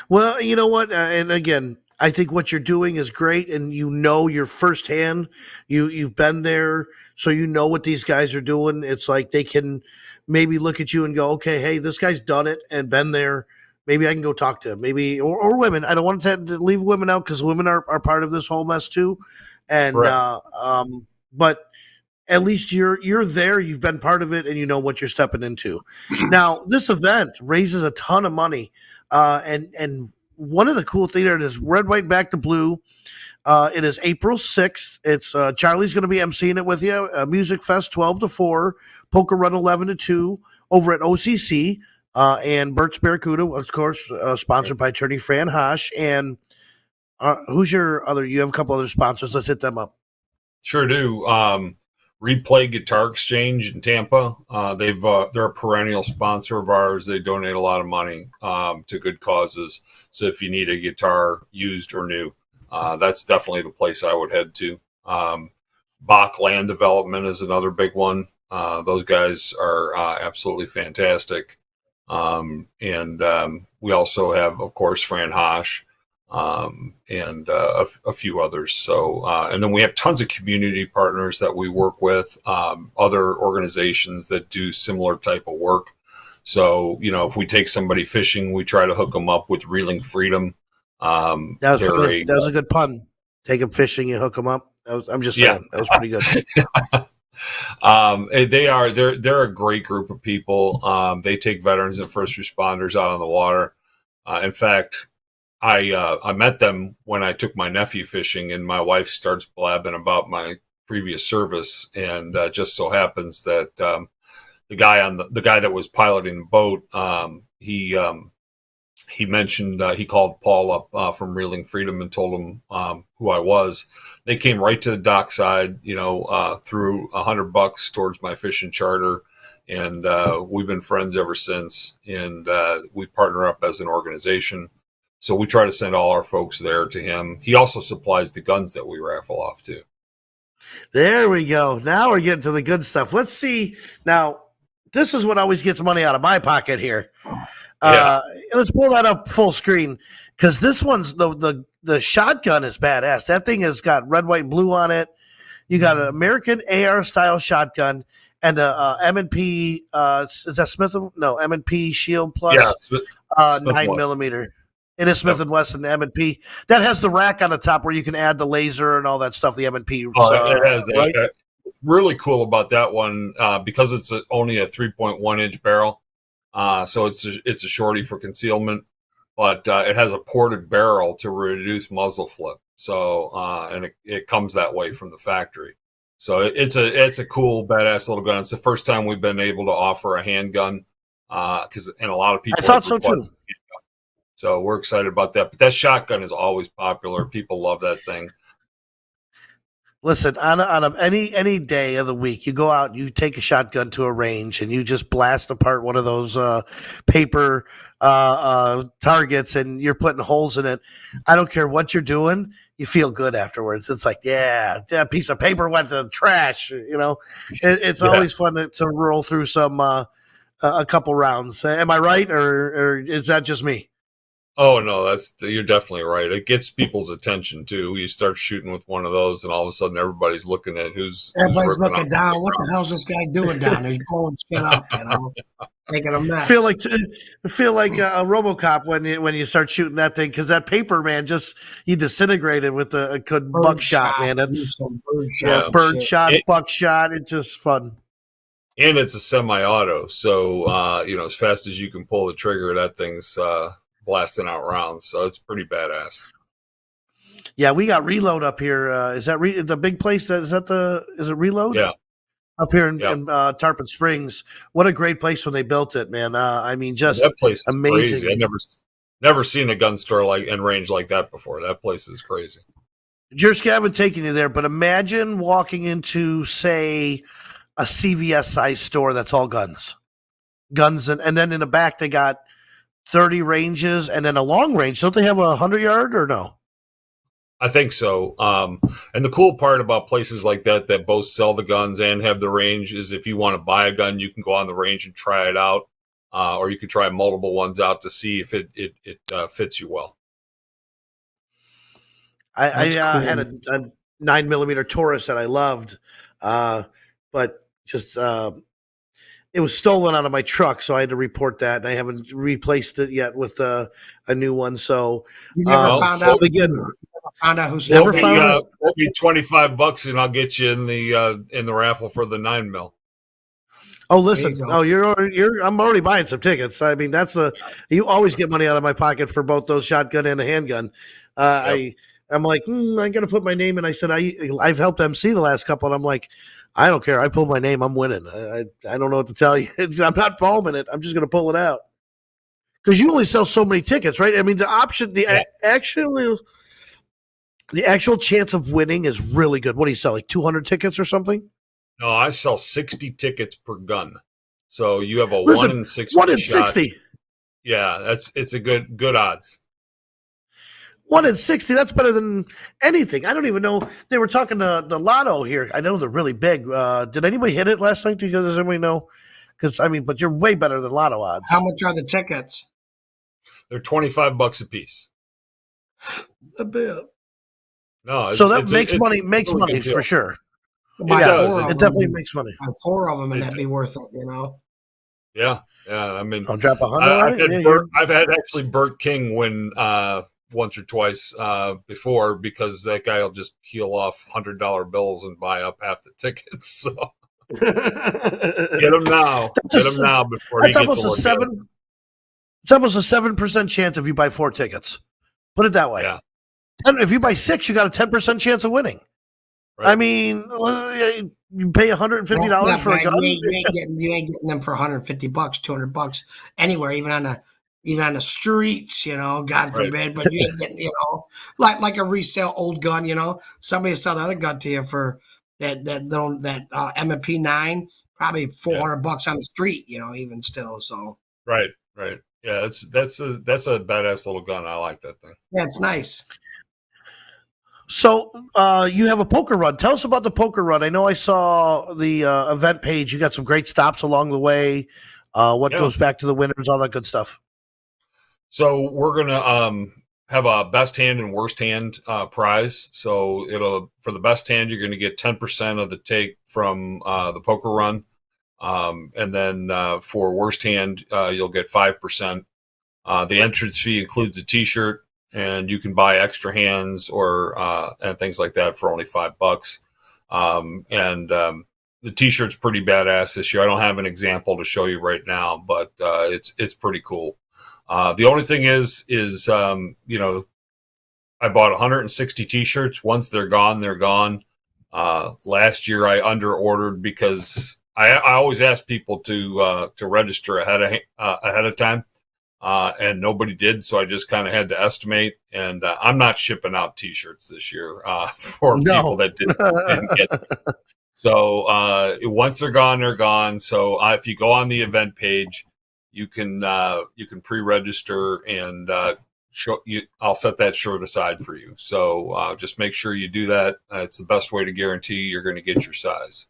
Well, you know what? And again, I think what you're doing is great, and you know you're firsthand. You've been there, so you know what these guys are doing. It's like they can maybe look at you and go, "Okay, hey, this guy's done it and been there. Maybe I can go talk to him. Maybe or women. I don't want to leave women out because women are part of this whole mess too. And Correct. but at least you're there. You've been part of it, and you know what you're stepping into. Now, this event raises a ton of money, and one of the cool things there is red, white, back to blue. It is April 6th. It's Charlie's going to be emceeing it with you. Music Fest 12 to 4, Poker Run 11 to 2 over at OCC, and Bert's Barracuda, of course, sponsored by attorney Fran Hosh. And who's your other? You have a couple other sponsors. Let's hit them up. Sure do. Replay Guitar Exchange in Tampa. They're a perennial sponsor of ours. They donate a lot of money to good causes. So if you need a guitar used or new, that's definitely the place I would head to. Bach Land Development is another big one. Those guys are absolutely fantastic. And we also have, of course, Fran Hosh, and a few others. So, and then we have tons of community partners that we work with, other organizations that do similar type of work. So, if we take somebody fishing, we try to hook them up with Reeling Freedom. That was a good pun. Take them fishing and hook them up. I'm just saying that was pretty good. They're a great group of people. They take veterans and first responders out on the water. In fact, I met them when I took my nephew fishing, and my wife starts blabbing about my previous service, and just so happens that the guy that was piloting the boat, he mentioned he called Paul up from Reeling Freedom and told him who I was. They came right to the dockside, threw $100 towards my fishing charter, and we've been friends ever since. And we partner up as an organization. So we try to send all our folks there to him. He also supplies the guns that we raffle off too. There we go. Now we're getting to the good stuff. Let's see. Now, this is what always gets money out of my pocket here. Let's pull that up full screen because this one's the shotgun is badass. That thing has got red, white, blue on it. You got an American AR style shotgun and a M&P. Is that Smith? No, M&P Shield Plus, Smith 9mm. It is Smith and Wesson M&P. That has the rack on the top where you can add the laser and all that stuff. The M&P. It has right? What's really cool about that one because it's only a 3.1-inch barrel, so it's a shorty for concealment, but it has a ported barrel to reduce muzzle flip. So and it comes that way from the factory. So it's a cool badass little gun. It's the first time we've been able to offer a handgun because a lot of people. I thought so too. So we're excited about that. But that shotgun is always popular. People love that thing. Listen, on any day of the week, you go out, you take a shotgun to a range, and you just blast apart one of those paper targets, and you're putting holes in it. I don't care what you're doing, you feel good afterwards. It's like, that piece of paper went to the trash. It's always fun to roll through some a couple rounds. Am I right, or is that just me? Oh no, you're definitely right. It gets people's attention too. You start shooting with one of those, and all of a sudden, everybody's looking at everybody's looking down. What the hell's this guy doing down there? He's blowing shit up, making a mess. Feel like a RoboCop when you start shooting that thing because that paper, man, you disintegrated with a good buckshot, man. That's bird shot, buckshot. It's just fun. And it's a semi-auto, so as fast as you can pull the trigger, that thing's blasting out rounds, so it's pretty badass. Yeah, we got Reload up here. Is that the big place? Is it Reload? Yeah, up here in Tarpon Springs. What a great place when they built it, man. I mean, just that place is amazing. Crazy. I never seen a gun store and range like that before. That place is crazy. Jersk, I haven't taken you there, but imagine walking into, say, a CVS size store that's all guns, and then in the back they got 30 ranges, and then a long range. Don't they have 100-yard or no? I think so. And the cool part about places like that both sell the guns and have the range is if you want to buy a gun, you can go on the range and try it out. or you could try multiple ones out to see if it fits you well. I That's cool. had a 9 millimeter Taurus that I loved, but just it was stolen out of my truck, so I had to report that, and I haven't replaced it yet with a new one. So, You never Well, found out. float, again, Found out who stole never that. found out. quote me $25 and I'll get you in the raffle for the 9 mil. Oh, There you listen. go. Oh, you're. I'm already buying some tickets. I mean, that's the. You always get money out of my pocket for both those shotgun and the handgun. Yep. I'm like, I'm gonna put my name in. I said I've helped MC the last couple, and I'm like, I don't care. I pull my name. I'm winning. I don't know what to tell you. I'm not palming it. I'm just gonna pull it out because you only sell so many tickets, right? I mean, Yeah. the actual chance of winning is really good. What do you sell? Like 200 tickets or something? No, I sell 60 tickets per gun. So you have a Listen, 1 in 60 1 in shot. 60. Yeah, it's a good odds. 1 in 60. That's better than anything. I don't even know. They were talking to the lotto here. I know they're really big. Did anybody hit it last night? Does anybody know? Because, I mean, but you're way better than lotto odds. How much are the tickets? They're $25 a piece. A bit. No, So that it's makes money, really good deal. for sure. Buy does. four of It them. definitely makes money. Buy four of them, and It that'd be worth it. You know. Yeah. I mean, I'll drop $100 on I've it. had Yeah, I've had actually Burt King win once or twice before because that guy will just peel off $100 bills and buy up half the tickets. So get him now. Get him now before he that's gets almost a a look at 7. It's almost a 7% chance if you buy 4 tickets. Put it that way. Yeah. And if you buy 6, you got a 10% chance of winning. Right. I mean, you pay $150 for a gun. You ain't getting them for $150, $200 anywhere, even on the streets. You know, God Right. forbid. But you ain't getting like a resale old gun. You know, somebody will sell the other gun to you for that M&P 9, probably $400 on the street. You know, even still. So Right. Yeah, that's a badass little gun. I like that thing. yeah, it's nice. So you have a poker run. Tell us about the poker run. I know I saw the event page. You got some great stops along the way. What goes back to the winners, all that good stuff. So we're gonna have a best hand and worst hand prize. So for the best hand, you're gonna get 10% of the take from the poker run, and then for worst hand, you'll get 5%. The entrance fee includes a T-shirt, and you can buy extra hands or and things like that for only $5. The T-shirt's pretty badass this year. I don't have an example to show you right now, but it's pretty cool. The only thing is I bought 160 T-shirts. Once they're gone, they're gone. Last year I under ordered because I always ask people to register ahead of time. And nobody did, so I just kind of had to estimate. And I'm not shipping out T-shirts this year for people that didn't get them. So once they're gone, they're gone. So if you go on the event page, you can pre-register and I'll set that shirt aside for you. So just make sure you do that. It's the best way to guarantee you're going to get your size.